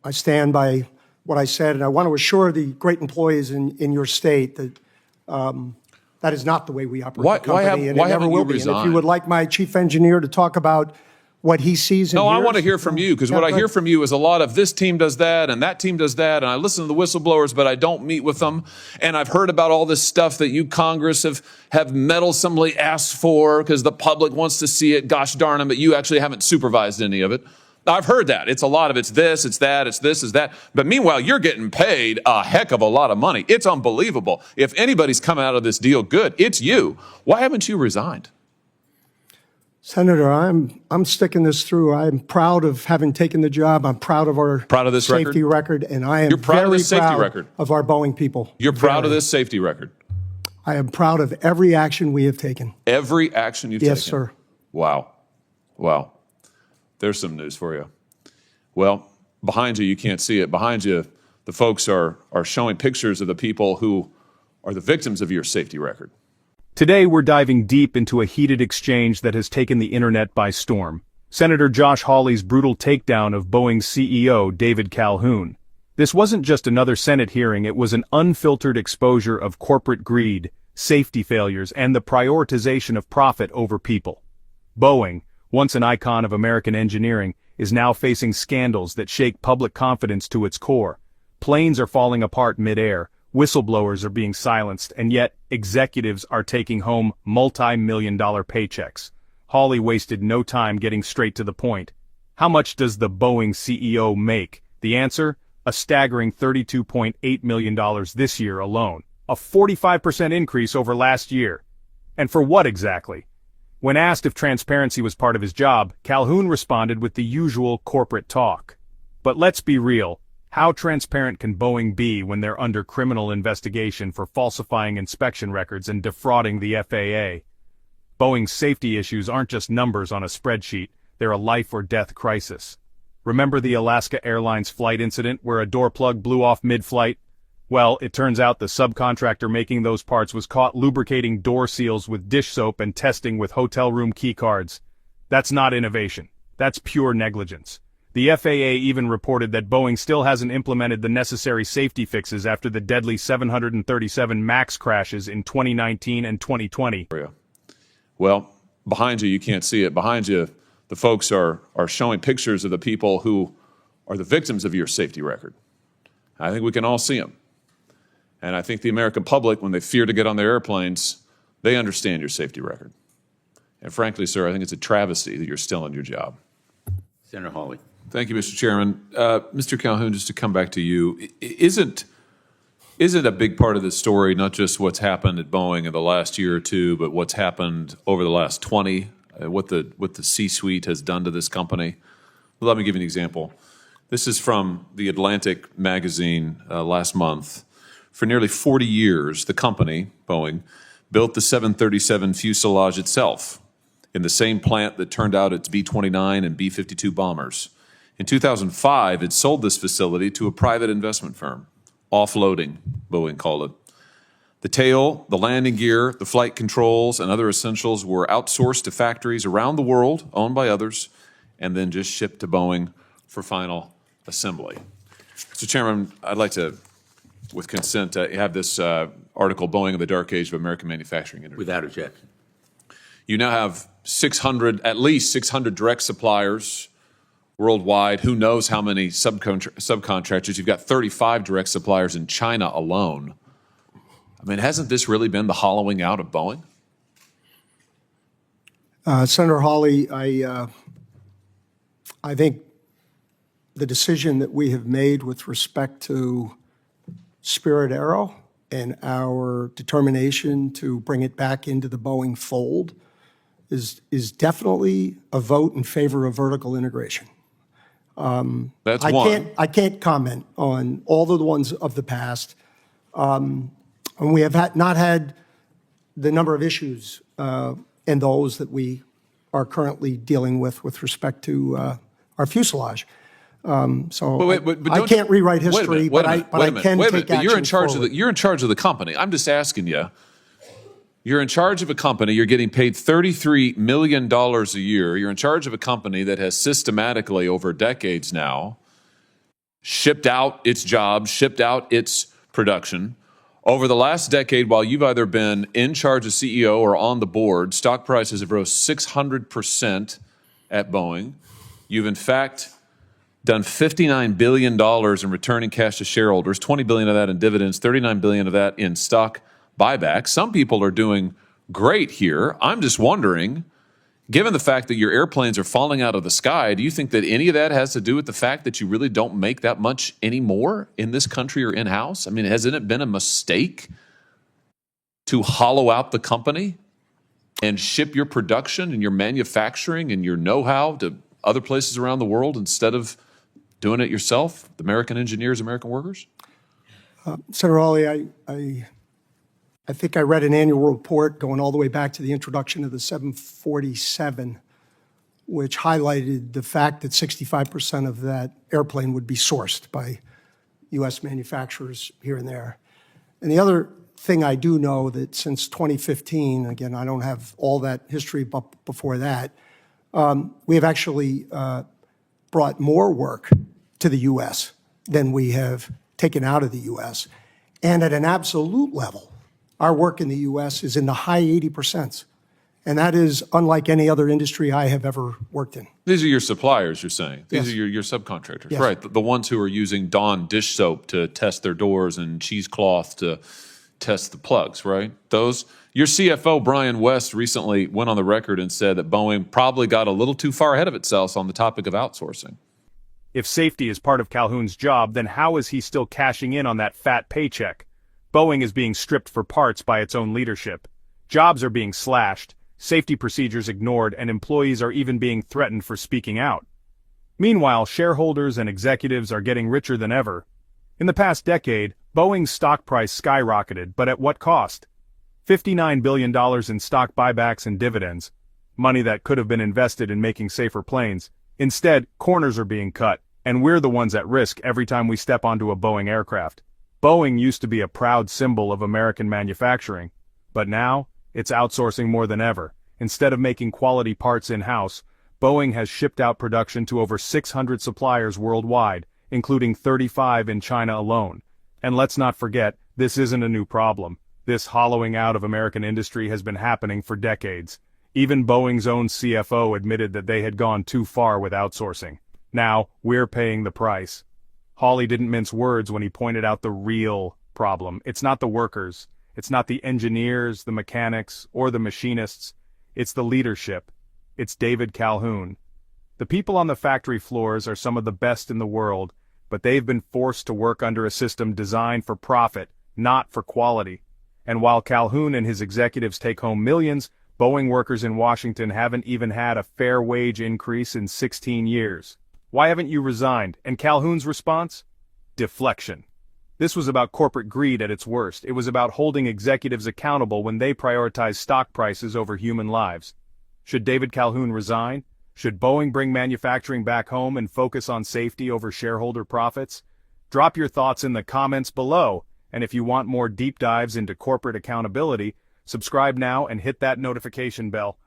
I stand by what I said, and I want to assure the great employees in your state that that is not the way we operate the company, and it never will be. And if you would like my chief engineer to talk about what he sees and hears. No, I want to hear from you, because what I hear from you is a lot of this team does that and that team does that, and I listen to the whistleblowers, but I don't meet with them. And I've heard about all this stuff that you Congress have meddlesomely asked for because the public wants to see it. Gosh darn them, but you actually haven't supervised any of it. I've heard that. It's a lot of it's this, it's that, it's this, it's that. But meanwhile, you're getting paid a heck of a lot of money. It's unbelievable. If anybody's coming out of this deal good, it's you. Why haven't you resigned? Senator, I'm sticking this through. I'm proud of having taken the job. I'm proud of our this safety record, and I am very proud of our Boeing people. You're proud of this safety record? I am proud of every action we have taken. Every action you've taken? Yes, sir. Wow. Wow. There's some news for you. Well, behind you can't see it. Behind you, the folks are showing pictures of the people who are the victims of your safety record. Today we're diving deep into a heated exchange that has taken the internet by storm. Senator Josh Hawley's brutal takedown of Boeing's CEO David Calhoun. This wasn't just another Senate hearing, it was an unfiltered exposure of corporate greed, safety failures, and the prioritization of profit over people. Boeing, once an icon of American engineering, is now facing scandals that shake public confidence to its core. Planes are falling apart mid-air, whistleblowers are being silenced, and yet executives are taking home multi-million-dollar paychecks. Hawley wasted no time getting straight to the point. How much does the Boeing CEO make? The answer? A staggering $32.8 million this year alone. A 45% increase over last year. And for what exactly? When asked if transparency was part of his job, Calhoun responded with the usual corporate talk. But let's be real. How transparent can Boeing be when they're under criminal investigation for falsifying inspection records and defrauding the FAA? Boeing's safety issues aren't just numbers on a spreadsheet, they're a life or death crisis. Remember the Alaska Airlines flight incident where a door plug blew off mid-flight? Well, it turns out the subcontractor making those parts was caught lubricating door seals with dish soap and testing with hotel room key cards. That's not innovation. That's pure negligence. The FAA even reported that Boeing still hasn't implemented the necessary safety fixes after the deadly 737 MAX crashes in 2019 and 2020. Well, behind you can't see it. Behind you, the folks are showing pictures of the people who are the victims of your safety record. I think we can all see them. And I think the American public, when they fear to get on their airplanes, they understand your safety record. And frankly, sir, I think it's a travesty that you're still in your job. Senator Hawley. Thank you, Mr. Chairman. Mr. Calhoun, just to come back to you, isn't a big part of this story not just what's happened at Boeing in the last year or two, but what's happened over the last 20, what the C-suite has done to this company? Well, let me give you an example. This is from the Atlantic magazine last month. For nearly 40 years, the company, Boeing, built the 737 fuselage itself in the same plant that turned out its B-29 and B-52 bombers. In 2005, it sold this facility to a private investment firm. Offloading, Boeing called it. The tail, the landing gear, the flight controls, and other essentials were outsourced to factories around the world, owned by others, and then just shipped to Boeing for final assembly. Mr. Chairman, I'd like to, with consent, have this article, Boeing in the Dark Age of American Manufacturing. Without objection. You now have at least 600 direct suppliers worldwide. Who knows how many subcontractors? You've got 35 direct suppliers in China alone. I mean, hasn't this really been the hollowing out of Boeing? Senator Hawley, I think the decision that we have made with respect to Spirit Aero and our determination to bring it back into the Boeing fold is definitely a vote in favor of vertical integration. That's one. I can't comment on all of the ones of the past. And we have not had the number of issues in those that we are currently dealing with respect to our fuselage. So but I can't rewrite history, but I can take action forward. You're in charge of the company. I'm just asking you. You're in charge of a company, you're getting paid $33 million a year. You're in charge of a company that has systematically, over decades now, shipped out its jobs, shipped out its production. Over the last decade, while you've either been in charge as CEO or on the board, stock prices have rose 600% at Boeing. You've, in fact, done $59 billion in returning cash to shareholders, $20 billion of that in dividends, $39 billion of that in stock buybacks. Some people are doing great here. I'm just wondering, given the fact that your airplanes are falling out of the sky, do you think that any of that has to do with the fact that you really don't make that much anymore in this country or in-house? I mean, hasn't it been a mistake to hollow out the company and ship your production and your manufacturing and your know-how to other places around the world instead of doing it yourself, the American engineers, American workers? Senator Hawley, I think I read an annual report going all the way back to the introduction of the 747, which highlighted the fact that 65% of that airplane would be sourced by U.S. manufacturers here and there. And the other thing I do know that since 2015, again, I don't have all that history, but before that, we have actually brought more work to the U.S. than we have taken out of the U.S. And at an absolute level, our work in the U.S. is in the high 80%. And that is unlike any other industry I have ever worked in. These are your suppliers, you're saying? These Yes. are your subcontractors, Yes. right? The ones who are using Dawn dish soap to test their doors and cheesecloth to test the plugs, right? Those. Your CFO, Brian West, recently went on the record and said that Boeing probably got a little too far ahead of itself on the topic of outsourcing. If safety is part of Calhoun's job, then how is he still cashing in on that fat paycheck? Boeing is being stripped for parts by its own leadership. Jobs are being slashed, safety procedures ignored, and employees are even being threatened for speaking out. Meanwhile, shareholders and executives are getting richer than ever. In the past decade, Boeing's stock price skyrocketed, but at what cost? $59 billion in stock buybacks and dividends, money that could have been invested in making safer planes. Instead, corners are being cut, and we're the ones at risk every time we step onto a Boeing aircraft. Boeing used to be a proud symbol of American manufacturing, but now, it's outsourcing more than ever. Instead of making quality parts in-house, Boeing has shipped out production to over 600 suppliers worldwide, including 35 in China alone. And let's not forget, this isn't a new problem. This hollowing out of American industry has been happening for decades. Even Boeing's own CFO admitted that they had gone too far with outsourcing. Now, we're paying the price. Hawley didn't mince words when he pointed out the real problem. It's not the workers. It's not the engineers, the mechanics, or the machinists. It's the leadership. It's David Calhoun. The people on the factory floors are some of the best in the world, but they've been forced to work under a system designed for profit, not for quality. And while Calhoun and his executives take home millions, Boeing workers in Washington haven't even had a fair wage increase in 16 years. Why haven't you resigned? And Calhoun's response? Deflection. This was about corporate greed at its worst. It was about holding executives accountable when they prioritize stock prices over human lives. Should David Calhoun resign? Should Boeing bring manufacturing back home and focus on safety over shareholder profits? Drop your thoughts in the comments below, and if you want more deep dives into corporate accountability, subscribe now and hit that notification bell.